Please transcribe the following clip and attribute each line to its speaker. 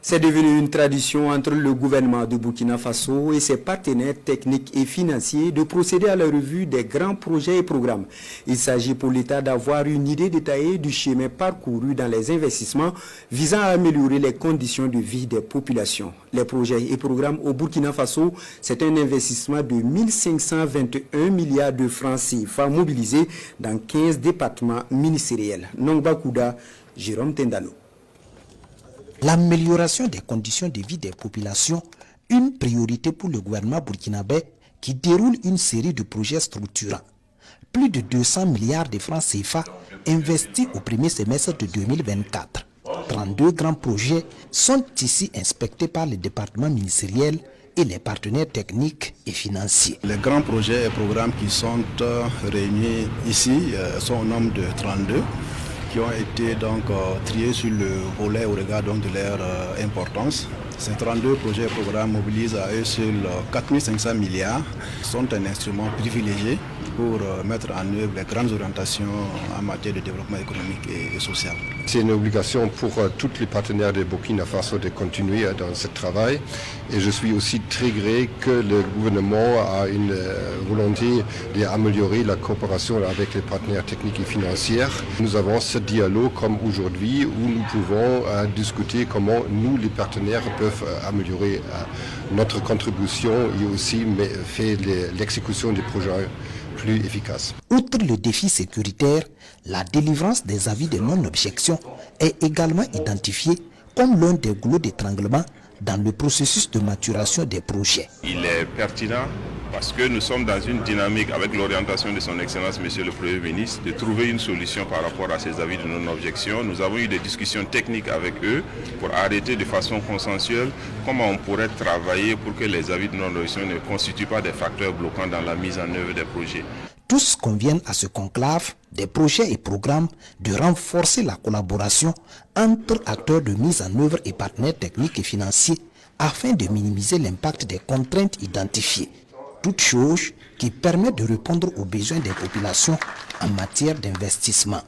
Speaker 1: C'est devenu une tradition entre le gouvernement de Burkina Faso et ses partenaires techniques et financiers de procéder à la revue des grands projets et programmes. Il s'agit pour l'État d'avoir une idée détaillée du chemin parcouru dans les investissements visant à améliorer les conditions de vie des populations. Les projets et programmes au Burkina Faso, c'est un investissement de 1521 milliards de francs CFA mobilisés dans 15 départements ministériels. Nongba Kouda, Jérôme Tendano.
Speaker 2: L'amélioration des conditions de vie des populations, une priorité pour le gouvernement burkinabé qui déroule une série de projets structurants. Plus de 200 milliards de francs CFA investis au premier semestre de 2024. 32 grands projets sont ici inspectés par les départements ministériels et les partenaires techniques et financiers.
Speaker 3: Les grands projets et programmes qui sont réunis ici sont au nombre de 32. Qui ont été donc triés sur le volet au regard donc, de leur importance. Ces 32 projets et programmes mobilisent à eux seuls 4 500 milliards, sont un instrument privilégié pour mettre en œuvre les grandes orientations en matière de développement économique et social.
Speaker 4: C'est une obligation pour tous les partenaires de Burkina Faso de continuer dans ce travail. Et je suis aussi très gré que le gouvernement a une volonté d'améliorer la coopération avec les partenaires techniques et financiers. Nous avons ce dialogue comme aujourd'hui où nous pouvons discuter comment nous, les partenaires, peuvent améliorer notre contribution et aussi faire l'exécution des projets plus efficaces.
Speaker 2: Outre le défi sécuritaire, la délivrance des avis de non-objection est également identifiée comme l'un des goulots d'étranglement dans le processus de maturation des projets.
Speaker 5: Il est pertinent parce que nous sommes dans une dynamique avec l'orientation de son Excellence Monsieur le Premier ministre de trouver une solution par rapport à ces avis de non-objection. Nous avons eu des discussions techniques avec eux pour arrêter de façon consensuelle comment on pourrait travailler pour que les avis de non-objection ne constituent pas des facteurs bloquants dans la mise en œuvre des projets.
Speaker 2: Tous conviennent à ce conclave des projets et programmes de renforcer la collaboration entre acteurs de mise en œuvre et partenaires techniques et financiers afin de minimiser l'impact des contraintes identifiées. Toute chose qui permet de répondre aux besoins des populations en matière d'investissement.